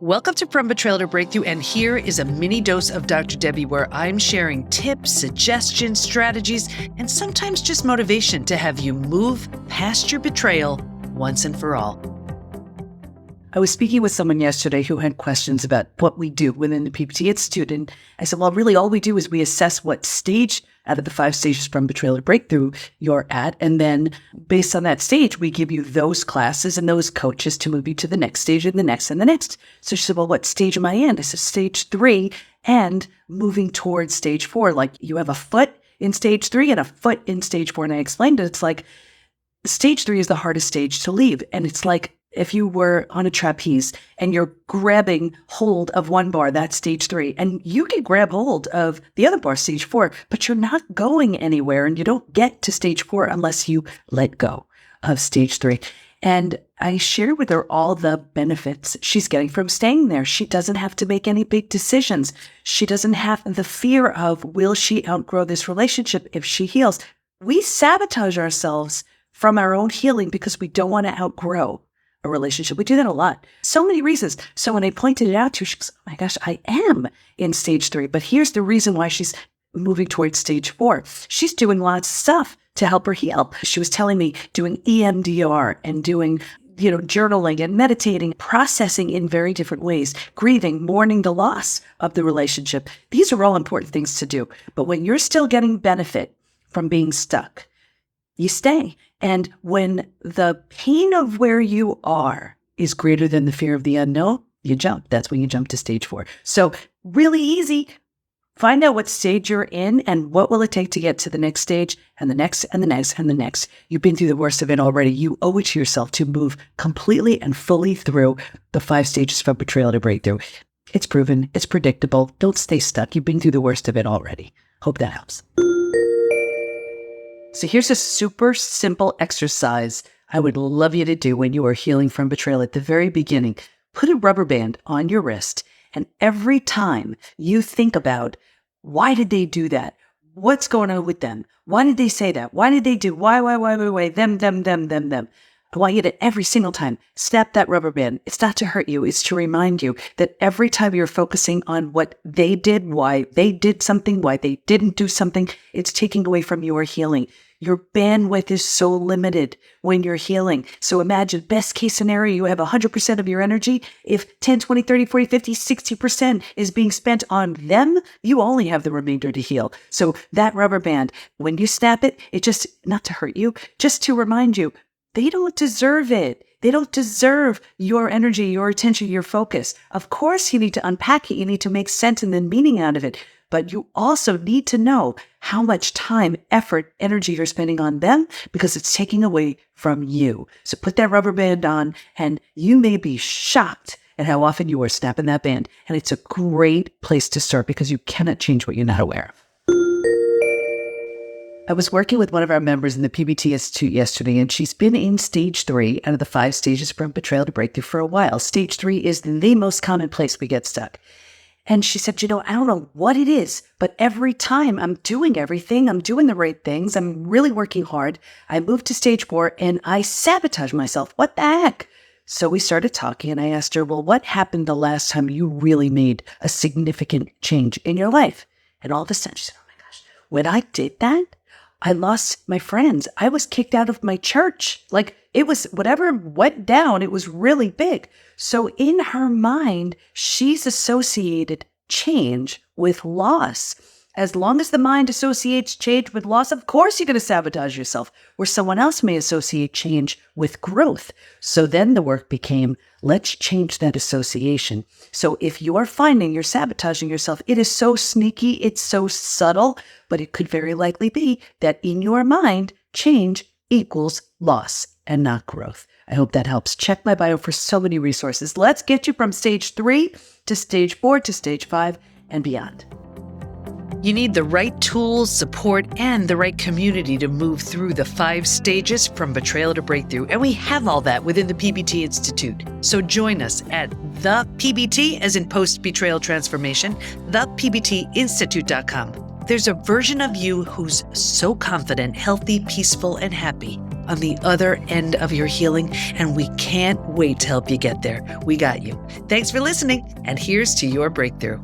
Welcome to From Betrayal to Breakthrough, and here is a mini dose of Dr. Debi where I'm sharing tips, suggestions, strategies, and sometimes just motivation to have you move past your betrayal once and for all. I was speaking with someone yesterday who had questions about what we do within the PBT Institute, and I said, well, really all we do is we assess what stage out of the 5 stages from betrayal to breakthrough you're at, and then based on that stage, we give you those classes and those coaches to move you to the next stage and the next and the next. So she said, well, what stage am I in? I said, stage 3 and moving towards stage 4. Like you have a foot in stage 3 and a foot in stage 4. And I explained it. It's like stage 3 is the hardest stage to leave. And it's like if you were on a trapeze and you're grabbing hold of one bar, that's stage 3. And you can grab hold of the other bar, stage 4, but you're not going anywhere. And you don't get to stage 4 unless you let go of stage 3. And I shared with her all the benefits she's getting from staying there. She doesn't have to make any big decisions. She doesn't have the fear of, will she outgrow this relationship if she heals? We sabotage ourselves from our own healing because we don't want to outgrow a relationship. We do that a lot. So many reasons. So when I pointed it out to her, she goes, oh my gosh, I am in stage 3. But here's the reason why she's moving towards stage 4. She's doing lots of stuff to help her heal. She was telling me doing EMDR and doing, journaling and meditating, processing in very different ways, grieving, mourning the loss of the relationship. These are all important things to do. But when you're still getting benefit from being stuck, you stay. And when the pain of where you are is greater than the fear of the unknown, you jump. That's when you jump to stage 4. So really easy. Find out what stage you're in and what will it take to get to the next stage and the next and the next and the next. You've been through the worst of it already. You owe it to yourself to move completely and fully through the 5 stages from betrayal to breakthrough. It's proven. It's predictable. Don't stay stuck. You've been through the worst of it already. Hope that helps. So here's a super simple exercise I would love you to do when you are healing from betrayal at the very beginning. Put a rubber band on your wrist, and every time you think about, why did they do that? What's going on with them? Why did they say that? Why did they do? Why, them. I want you to every single time snap that rubber band. It's not to hurt you. It's to remind you that every time you're focusing on what they did, why they did something, why they didn't do something, it's taking away from your healing. Your bandwidth is so limited when you're healing. So imagine best case scenario, you have 100% of your energy. If 10, 20, 30, 40, 50, 60% is being spent on them, you only have the remainder to heal. So that rubber band, when you snap it, it just, not to hurt you, just to remind you, they don't deserve it. They don't deserve your energy, your attention, your focus. Of course, you need to unpack it. You need to make sense and then meaning out of it. But you also need to know how much time, effort, energy you're spending on them because it's taking away from you. So put that rubber band on and you may be shocked at how often you are snapping that band. And it's a great place to start because you cannot change what you're not aware of. I was working with one of our members in the PBT Institute yesterday, and she's been in stage 3 out of the 5 stages from betrayal to breakthrough for a while. Stage 3 is the most common place we get stuck. And she said, I don't know what it is, but every time I'm doing everything, I'm doing the right things, I'm really working hard, I move to stage 4 and I sabotage myself. What the heck? So we started talking and I asked her, well, what happened the last time you really made a significant change in your life? And all of a sudden she said, oh my gosh, when I did that, I lost my friends. I was kicked out of my church. Like it was whatever went down, it was really big. So in her mind, she's associated change with loss. As long as the mind associates change with loss, of course you're going to sabotage yourself, where someone else may associate change with growth. So then the work became, let's change that association. So if you are finding you're sabotaging yourself, it is so sneaky, it's so subtle, but it could very likely be that in your mind, change equals loss and not growth. I hope that helps. Check my bio for so many resources. Let's get you from stage 3 to stage 4 to stage 5 and beyond. You need the right tools, support, and the right community to move through the 5 stages from betrayal to breakthrough. And we have all that within the PBT Institute. So join us at the PBT, as in post-betrayal transformation, thepbtinstitute.com. There's a version of you who's so confident, healthy, peaceful, and happy. on the other end of your healing, and we can't wait to help you get there. We got you. Thanks for listening, and here's to your breakthrough.